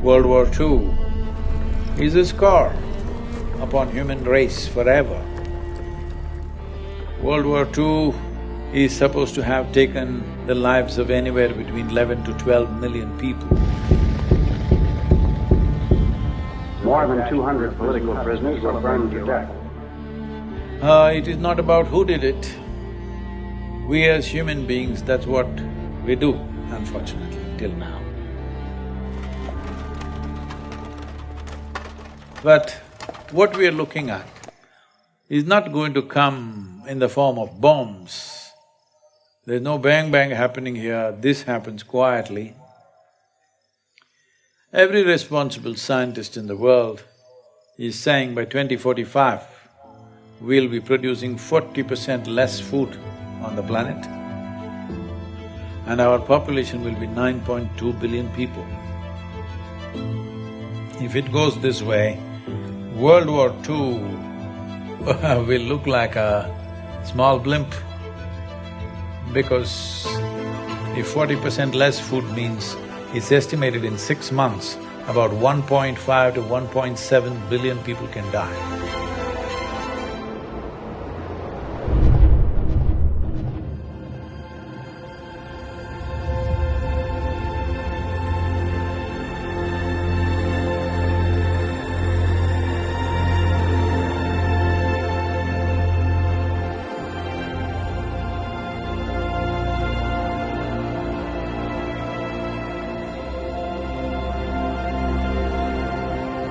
World War II is a scar upon human race forever. World War II is supposed to have taken the lives of anywhere between 11 to 12 million people. More than 200 political prisoners were burned to death. It is not about who did it. We as human beings, that's what we do, unfortunately, till now. But what we are looking at is not going to come in the form of bombs. There's no bang-bang happening here, this happens quietly. Every responsible scientist in the world is saying by 2045, we'll be producing 40% less food on the planet and our population will be 9.2 billion people. If it goes this way, World War II will look like a small blimp, because if 40% less food means it's estimated in 6 months, about 1.5 to 1.7 billion people can die.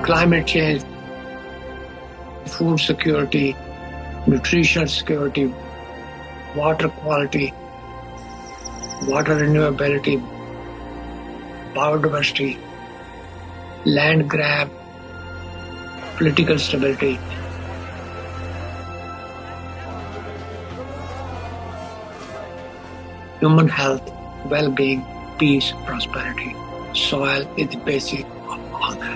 Climate change, food security, nutritional security, water quality, water renewability, biodiversity, land grab, political stability. Human health, well-being, peace, prosperity. Soil is the basic of all that.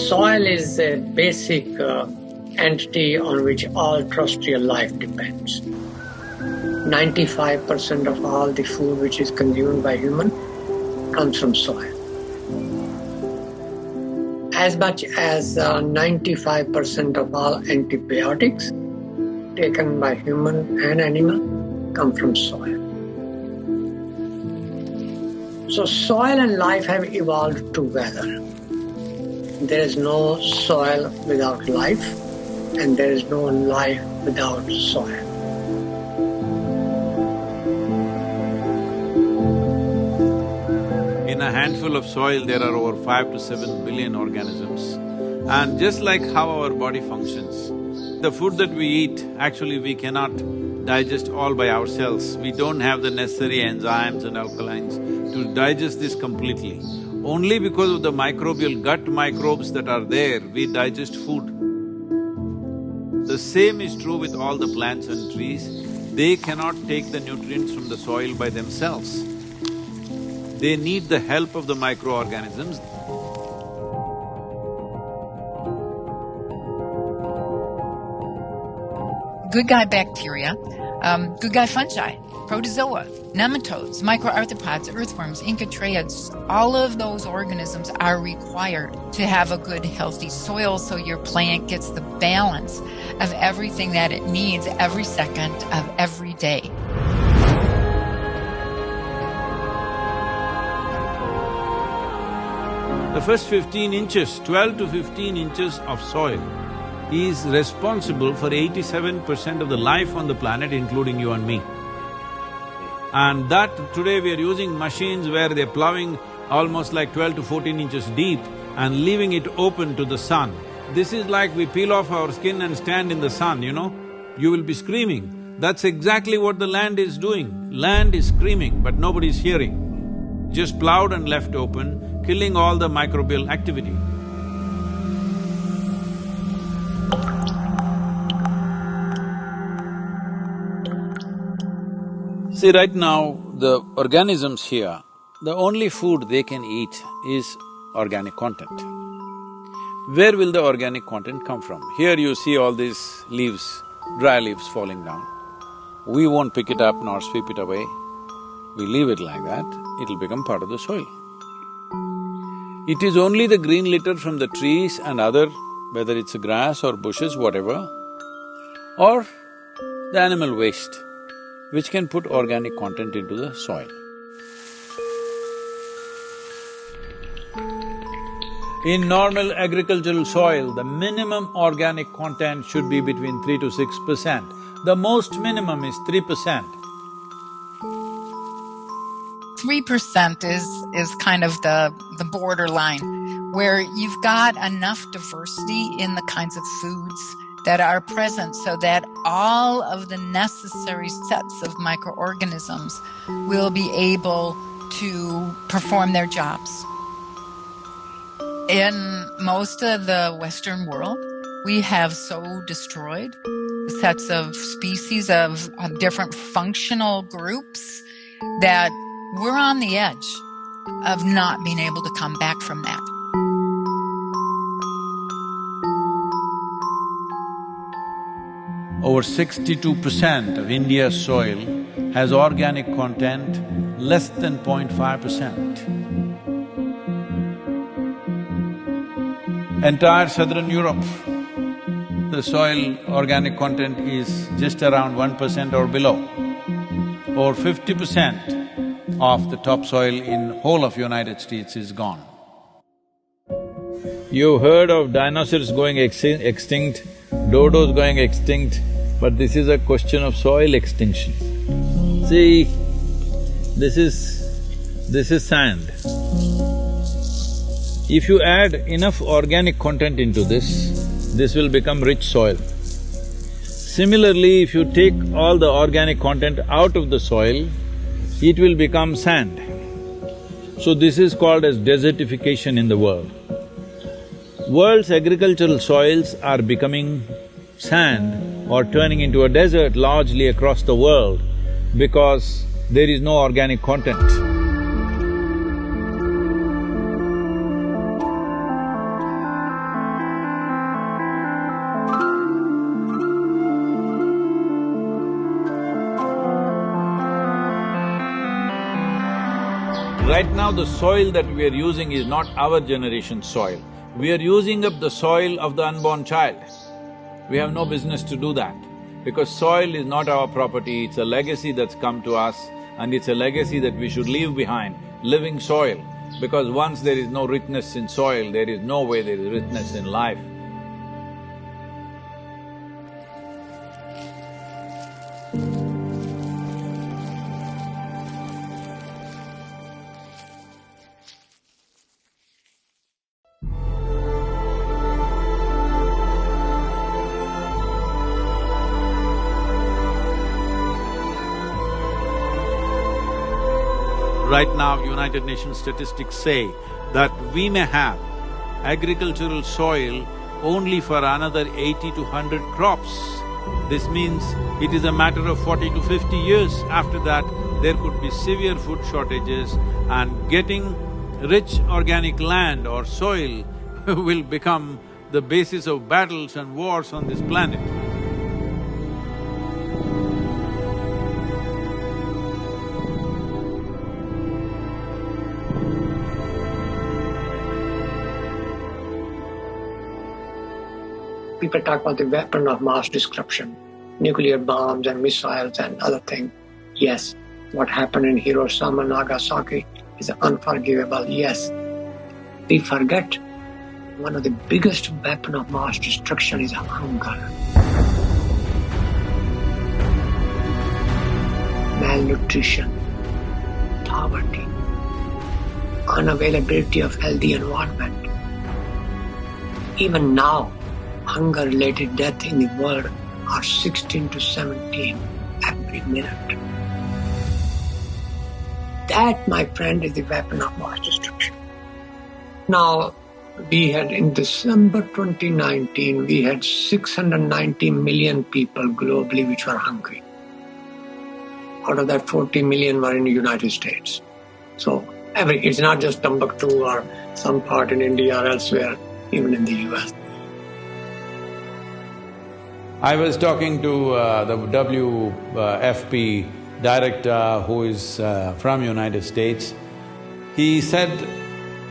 Soil is a basic entity on which all terrestrial life depends. 95% of all the food which is consumed by human comes from soil. As much as 95% of all antibiotics taken by human and animal come from soil. So soil and life have evolved together. There is no soil without life, and there is no life without soil. In a handful of soil, there are over 5 to 7 billion organisms. And just like how our body functions, the food that we eat, actually we cannot digest all by ourselves. We don't have the necessary enzymes and alkalines to digest this completely. Only because of the microbial gut microbes that are there, we digest food. The same is true with all the plants and trees. They cannot take the nutrients from the soil by themselves. They need the help of the microorganisms. Good guy bacteria, good guy fungi, protozoa, nematodes, microarthropods, earthworms, incatriots, all of those organisms are required to have a good, healthy soil so your plant gets the balance of everything that it needs every second of every day. The first 15 inches, 12 to 15 inches of soil is responsible for 87% of the life on the planet, including you and me. And that today we are using machines where they're plowing almost like 12 to 14 inches deep and leaving it open to the sun. This is like we peel off our skin and stand in the sun, you know? You will be screaming. That's exactly what the land is doing. Land is screaming, but nobody's hearing. Just plowed and left open, killing all the microbial activity. See, right now, the organisms here, the only food they can eat is organic content. where will the organic content come from? Here you see all these leaves, dry leaves falling down. We won't pick it up nor sweep it away. We leave it like that, it'll become part of the soil. It is only the green litter from the trees and other, whether it's grass or bushes, whatever, or the animal waste, which can put organic content into the soil. In normal agricultural soil, the minimum organic content should be between 3 to 6%. The most minimum is 3%. 3% is kind of the borderline, where you've got enough diversity in the kinds of foods that are present so that all of the necessary sets of microorganisms will be able to perform their jobs. In most of the Western world, we have so destroyed sets of species of different functional groups that we're on the edge of not being able to come back from that. Over 62% of India's soil has organic content less than 0.5%. Entire southern Europe, the soil organic content is just around 1% or below. Over 50% of the topsoil in whole of United States is gone. You've heard of dinosaurs going extinct, dodos going extinct, but this is a question of soil extinction. See, this is sand. If you add enough organic content into this will become rich soil. Similarly, if you take all the organic content out of the soil, it will become sand. So this is called as desertification in the world. World's agricultural soils are becoming sand or turning into a desert largely across the world because there is no organic content. Right now, the soil that we are using is not our generation's soil. We are using up the soil of the unborn child. We have no business to do that, because soil is not our property, it's a legacy that's come to us, and it's a legacy that we should leave behind, living soil. Because once there is no richness in soil, there is no way there is richness in life. Right now, United Nations statistics say that we may have agricultural soil only for another 80 to 100 crops. This means it is a matter of 40 to 50 years. After that, there could be severe food shortages, and getting rich organic land or soil will become the basis of battles and wars on this planet. People talk about the weapon of mass destruction, nuclear bombs and missiles and other things. Yes, what happened in Hiroshima and Nagasaki is unforgivable, yes. We forget one of the biggest weapons of mass destruction is hunger. Malnutrition, poverty, unavailability of healthy environment. Even now, hunger-related deaths in the world are 16 to 17 every minute. That, my friend, is the weapon of mass destruction. Now, we had in December 2019, we had 690 million people globally which were hungry. Out of that, 40 million were in the United States. So, it's not just Timbuktu or some part in India or elsewhere. even in the US. I was talking to the WFP director who is from United States. He said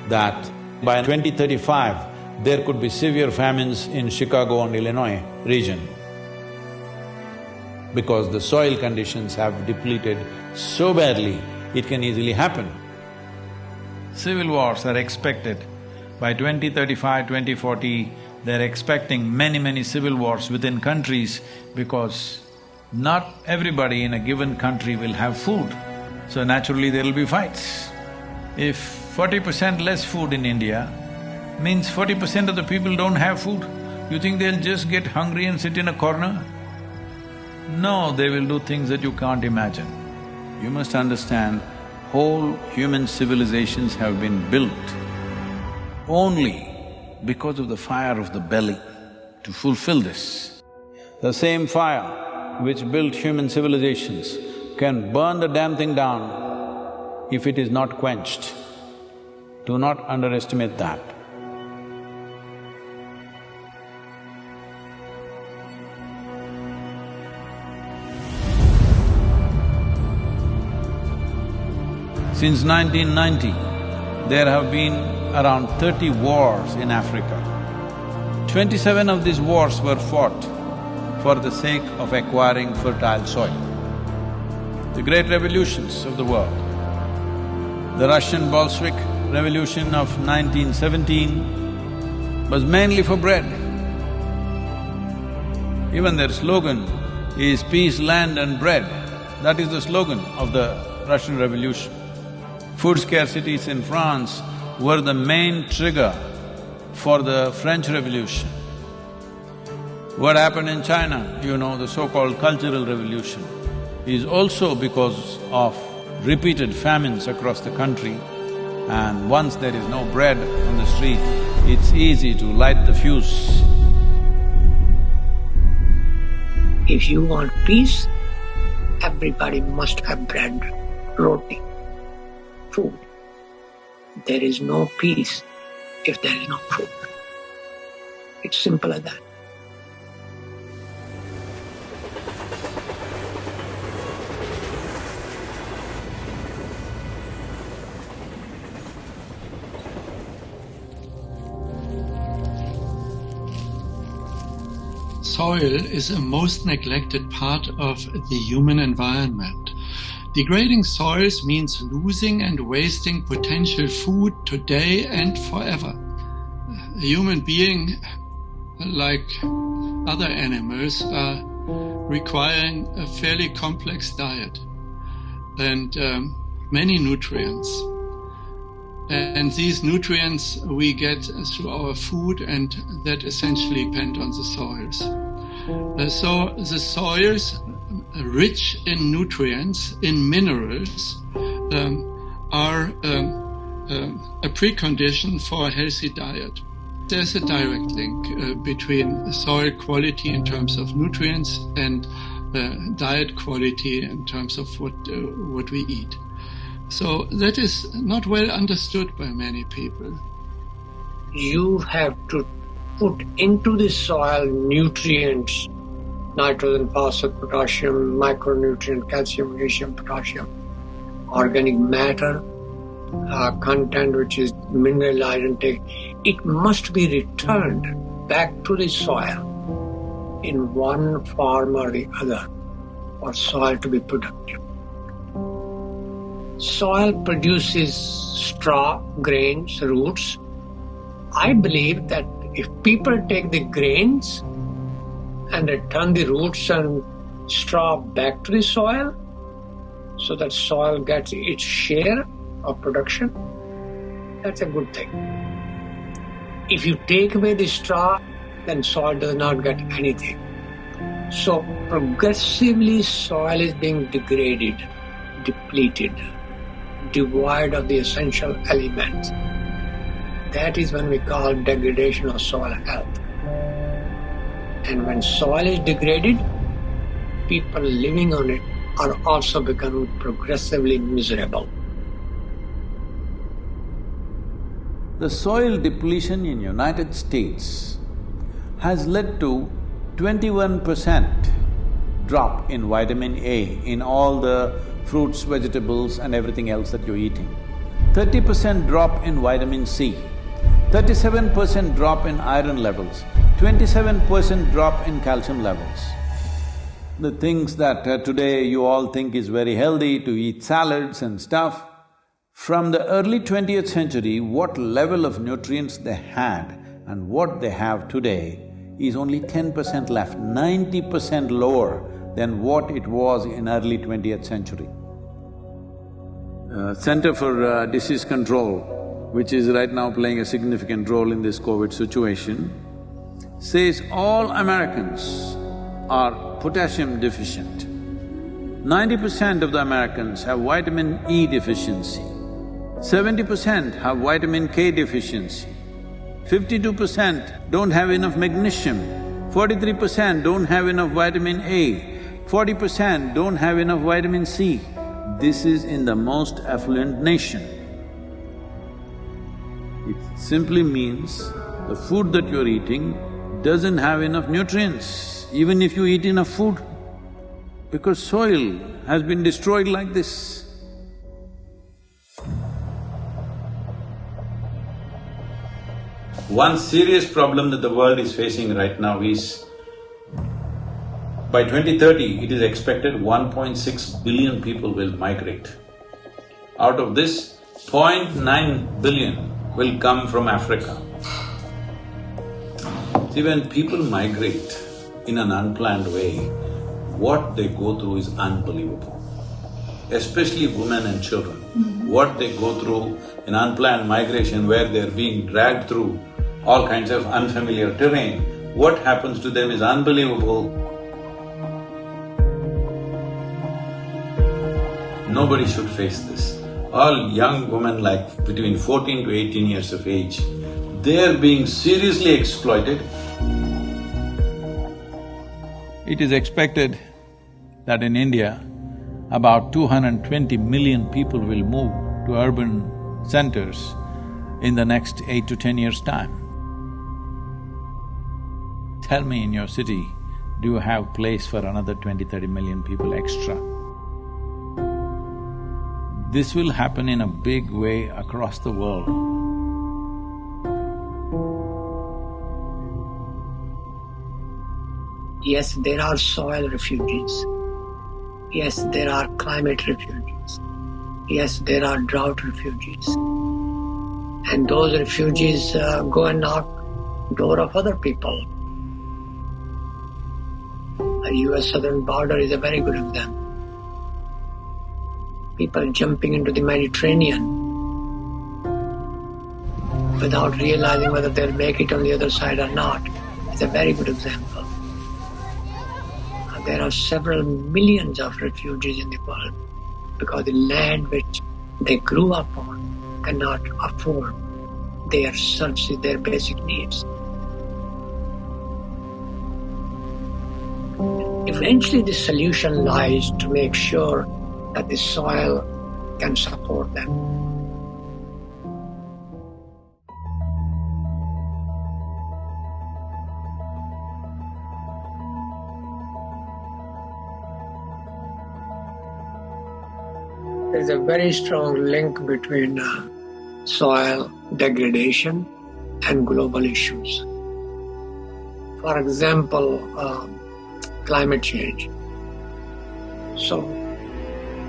that by 2035, there could be severe famines in Chicago and Illinois region because the soil conditions have depleted so badly, it can easily happen. Civil wars are expected. By 2035, 2040, they're expecting many civil wars within countries because not everybody in a given country will have food, so naturally there will be fights. If 40% less food in India means 40% of the people don't have food, you think they'll just get hungry and sit in a corner? No, they will do things that you can't imagine. You must understand, whole human civilizations have been built only because of the fire of the belly to fulfill this. The same fire which built human civilizations can burn the damn thing down if it is not quenched. Do not underestimate that. Since 1990, there have been around 30 wars in Africa. 27 of these wars were fought for the sake of acquiring fertile soil. The great revolutions of the world. The Russian Bolshevik Revolution of 1917 was mainly for bread. Even their slogan is peace, land and bread. That is the slogan of the Russian Revolution. Food scarcities in France were the main trigger for the French Revolution. What happened in China, you know, the so-called Cultural Revolution, is also because of repeated famines across the country, and once there is no bread on the street, it's easy to light the fuse. If you want peace, everybody must have bread, roti, food. There is no peace if there is no food. It's simple as that. Soil is a most neglected part of the human environment. Degrading soils means losing and wasting potential food today and forever. A human being, like other animals, are requiring a fairly complex diet and many nutrients. And these nutrients we get through our food, and that essentially depend on the soils. So the soils, rich in nutrients, in minerals, are a precondition for a healthy diet. There's a direct link between soil quality in terms of nutrients and diet quality in terms of what we eat. So that is not well understood by many people. You have to put into the soil nutrients, nitrogen, phosphorus, potassium, micronutrient, calcium, magnesium, potassium, organic matter, content which is mineralized and take. It must be returned back to the soil in one form or the other for soil to be productive. Soil produces straw, grains, roots. I believe that if people take the grains and return the roots and straw back to the soil, so that soil gets its share of production, that's a good thing. If you take away the straw, then soil does not get anything. So progressively soil is being degraded, depleted, devoid of the essential elements. That is when we call degradation of soil health. And when soil is degraded, people living on it are also becoming progressively miserable. The soil depletion in United States has led to 21% drop in vitamin A in all the fruits, vegetables and everything else that you're eating. 30% drop in vitamin C, 37% drop in iron levels, 27% drop in calcium levels. The things that today you all think is very healthy to eat salads and stuff, from the early 20th century, what level of nutrients they had and what they have today is only 10% left, 90% lower than what it was in early 20th century. Center for Disease Control, which is right now playing a significant role in this COVID situation, says all Americans are potassium deficient. 90% of the Americans have vitamin E deficiency. 70% have vitamin K deficiency, 52% don't have enough magnesium, 43% don't have enough vitamin A, 40% don't have enough vitamin C. This is in the most affluent nation. It simply means the food that you're eating doesn't have enough nutrients, even if you eat enough food, because soil has been destroyed like this. One serious problem that the world is facing right now is, by 2030, it is expected 1.6 billion people will migrate. Out of this, 0.9 billion will come from Africa. See, when people migrate in an unplanned way, what they go through is unbelievable. Especially women and children. What they go through in unplanned migration where they're being dragged through all kinds of unfamiliar terrain, what happens to them is unbelievable. Nobody should face this. All young women like between 14 to 18 years of age, they're being seriously exploited. It is expected that in India, about 220 million people will move to urban centers in the next 8 to 10 years' time. Tell me, in your city, do you have place for another 20-30 million people extra? This will happen in a big way across the world. Yes, there are soil refugees. Yes, there are climate refugees. Yes, there are drought refugees. And those refugees go and knock door of other people. The US southern border is a very good example. People jumping into the Mediterranean without realizing whether they'll make it on the other side or not is a very good example. There are several millions of refugees in the world because the land which they grew up on cannot afford their services, their basic needs. Eventually the solution lies to make sure that the soil can support them. There is a very strong link between soil degradation and global issues. For example, climate change. So,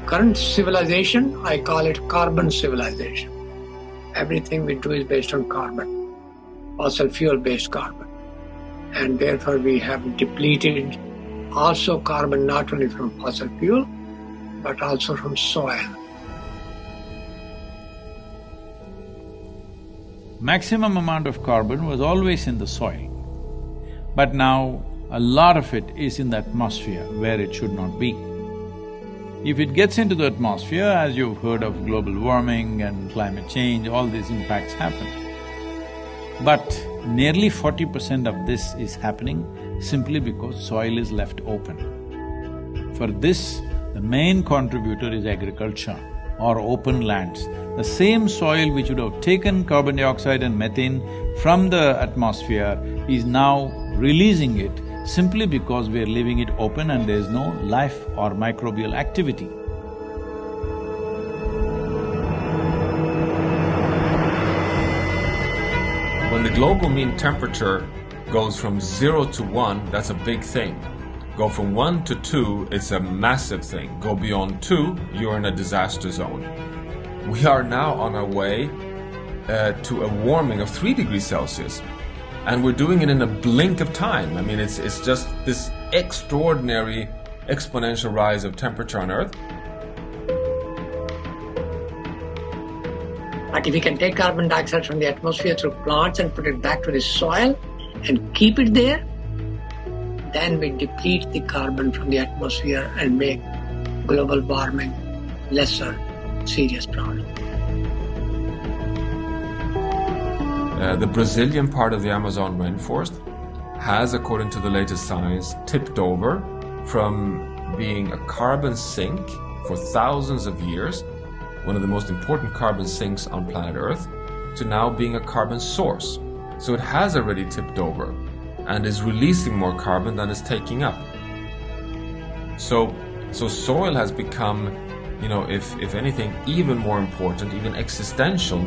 current civilization, I call it carbon civilization. Everything we do is based on carbon, fossil fuel-based carbon. And therefore we have depleted also carbon not only from fossil fuel, but also from soil. Maximum amount of carbon was always in the soil, but now a lot of it is in the atmosphere where it should not be. If it gets into the atmosphere, as you've heard of global warming and climate change, all these impacts happen. But nearly 40% of this is happening simply because soil is left open. For this, the main contributor is agriculture. or open lands, the same soil which would have taken carbon dioxide and methane from the atmosphere is now releasing it simply because we are leaving it open and there is no life or microbial activity. When the global mean temperature goes from 0 to 1, that's a big thing. Go from 1 to 2, it's a massive thing. Go beyond 2, you're in a disaster zone. We are now on our way to a warming of 3 degrees Celsius. And we're doing it in a blink of time. I mean, it's just this extraordinary exponential rise of temperature on Earth. But if we can take carbon dioxide from the atmosphere through plants and put it back to the soil and keep it there, then we deplete the carbon from the atmosphere and make global warming lesser serious problem. The Brazilian part of the Amazon rainforest has, according to the latest science, tipped over from being a carbon sink for thousands of years, one of the most important carbon sinks on planet Earth, to now being a carbon source. So it has already tipped over and is releasing more carbon than it's taking up. So soil has become, if anything, even more important, even existential.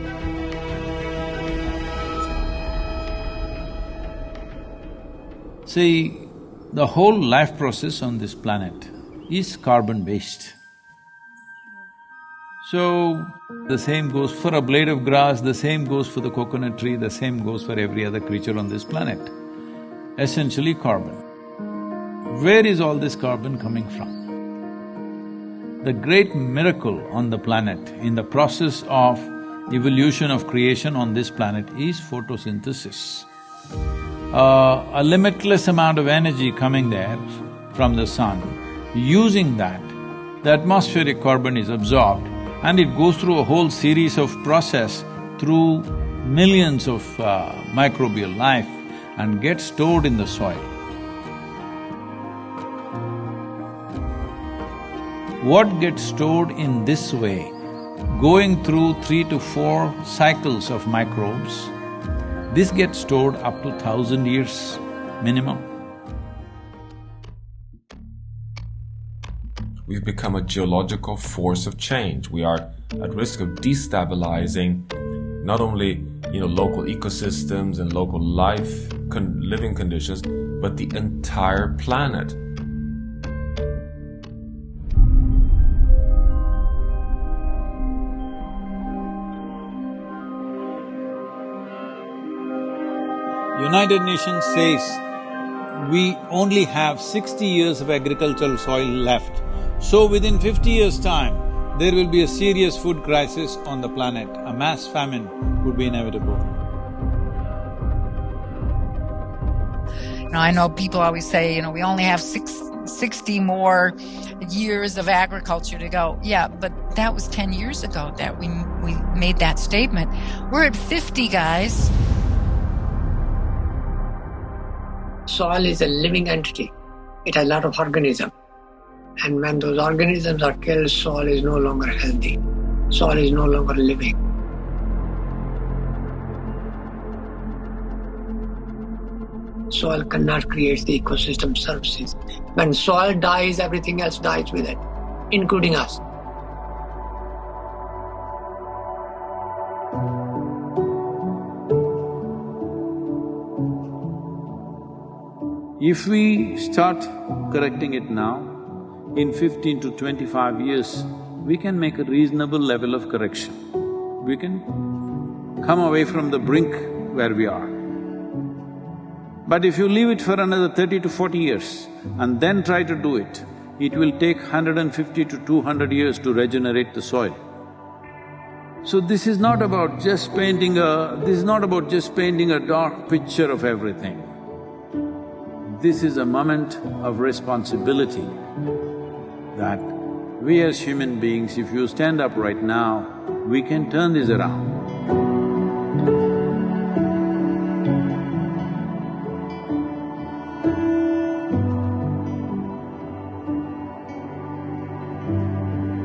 See, the whole life process on this planet is carbon-based. So, the same goes for a blade of grass, the same goes for the coconut tree, the same goes for every other creature on this planet. Essentially carbon. Where is all this carbon coming from? The great miracle on the planet, in the process of evolution of creation on this planet, is photosynthesis. A limitless amount of energy coming there from the sun. Using that, the atmospheric carbon is absorbed and it goes through a whole series of process through millions of microbial life and gets stored in the soil. What gets stored in this way, going through 3 to 4 cycles of microbes, this gets stored up to 1,000 years minimum. We've become a geological force of change. We are at risk of destabilizing not only, local ecosystems and local living conditions, but the entire planet. United Nations says we only have 60 years of agricultural soil left. So within 50 years' time, there will be a serious food crisis on the planet. A mass famine would be inevitable. I know people always say, we only have 60 more years of agriculture to go. Yeah, but that was 10 years ago that we made that statement. We're at 50, guys. Soil is a living entity. It has a lot of organisms. And when those organisms are killed, soil is no longer healthy. Soil is no longer living. Soil cannot create the ecosystem services. When soil dies, everything else dies with it, including us. If we start correcting it now, in 15 to 25 years, we can make a reasonable level of correction. We can come away from the brink where we are. But if you leave it for another 30 to 40 years and then try to do it, it will take 150 to 200 years to regenerate the soil. So this is not about just painting a dark picture of everything. This is a moment of responsibility that we as human beings, if you stand up right now, we can turn this around.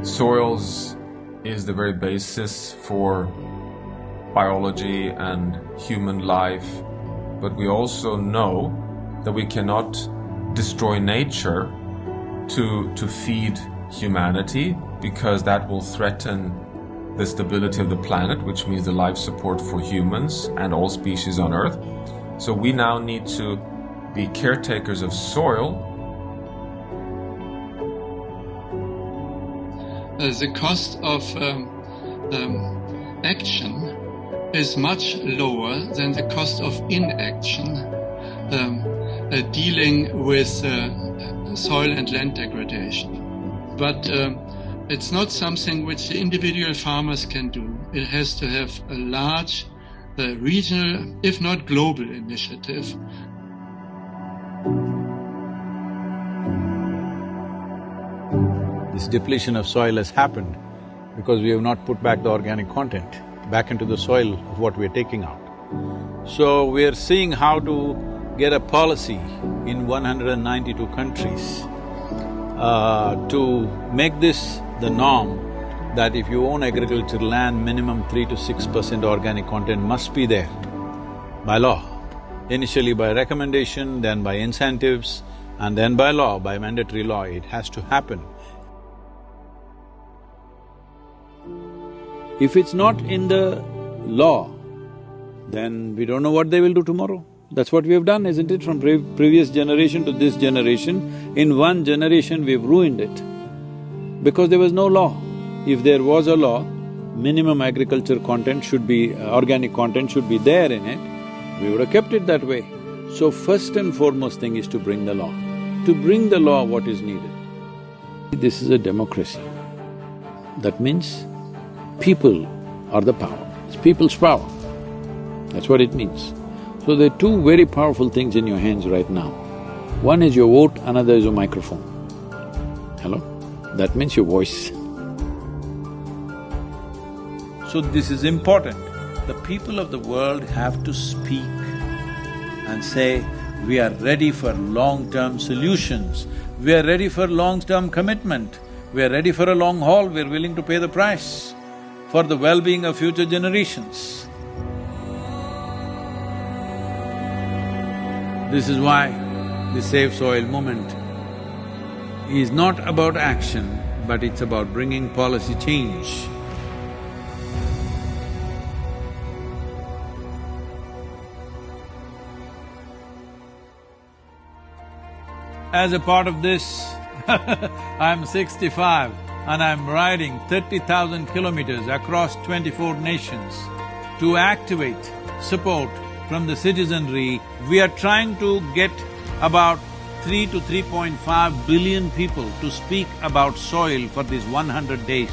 Soils is is the very basis for biology and human life, but we also know that we cannot destroy nature to feed humanity, because that will threaten the stability of the planet, which means the life support for humans and all species on Earth. So we now need to be caretakers of soil. The cost of action is much lower than the cost of inaction dealing with soil and land degradation. But it's not something which the individual farmers can do. It has to have a large regional, if not global, initiative. This depletion of soil has happened because we have not put back the organic content back into the soil of what we are taking out. So we are seeing how to get a policy in 192 countries to make this the norm, that if you own agricultural land, minimum 3 to 6% organic content must be there by law. Initially by recommendation, then by incentives, and then by law, by mandatory law, it has to happen. If it's not in the law, then we don't know what they will do tomorrow. That's what we have done, isn't it? From previous generation to this generation, in one generation we've ruined it because there was no law. If there was a law, minimum agriculture content should be… organic content should be there in it, we would have kept it that way. So first and foremost thing is to bring the law. To bring the law, what is needed? This is a democracy. That means people are the power, it's people's power. That's what it means. So there are two very powerful things in your hands right now. One is your vote, another is your microphone. Hello? That means your voice. So this is important. The people of the world have to speak and say, we are ready for long-term solutions, we are ready for long-term commitment, we are ready for a long haul, we are willing to pay the price for the well-being of future generations. This is why the Save Soil movement is not about action, but it's about bringing policy change. As a part of this, I'm 65 and I'm riding 30,000 kilometers across 24 nations to activate support from the citizenry. We are trying to get about 3 to 3.5 billion people to speak about soil for these 100 days.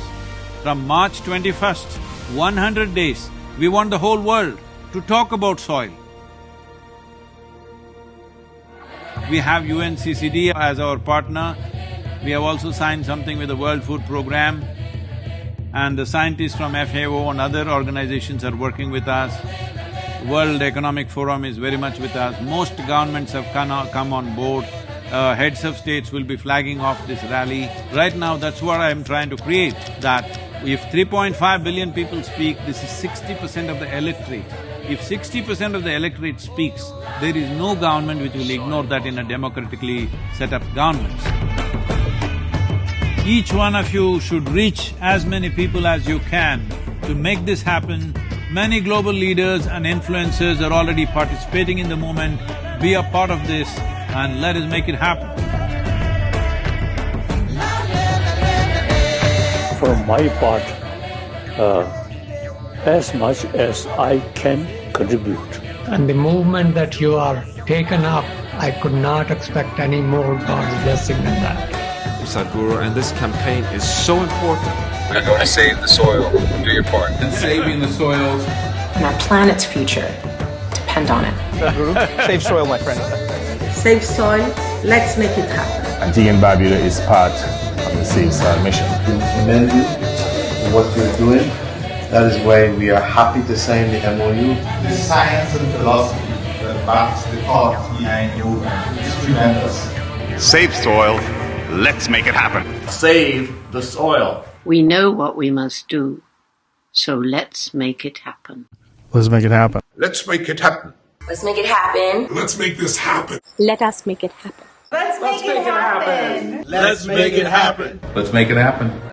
From March 21st, 100 days, we want the whole world to talk about soil. We have UNCCD as our partner. We have also signed something with the World Food Programme, and the scientists from FAO and other organizations are working with us. World Economic Forum is very much with us. Most governments have come on board. Heads of states will be flagging off this rally. Right now, that's what I'm trying to create, that if 3.5 billion people speak, this is 60% of the electorate. If 60% of the electorate speaks, there is no government which will ignore that in a democratically set up government. Each one of you should reach as many people as you can to make this happen. Many global leaders and influencers are already participating in the movement. Be a part of this and let us make it happen. For my part, as much as I can contribute. And the movement that you are taken up, I could not expect any more God's blessing than that. Sadhguru, and this campaign is so important. We're going to save the soil. Do your part. And saving the soils. And our planet's future depend on it. Sadhguru, save soil, my friend. Save soil, let's make it happen. And TN Barbuda is part of the Save Soil mission. We commend you for what you're doing. That is why we are happy to sign the MOU. The science and philosophy that backs the thought behind the movement is tremendous. Save soil, Let's make it happen. Save the soil. We know what we must do, so let's make it happen. Let's make it happen. Let's make it happen. Let's make it happen. Let's make this happen. Let us make it happen. Let's make it happen. Let's make it happen. Let's make it happen.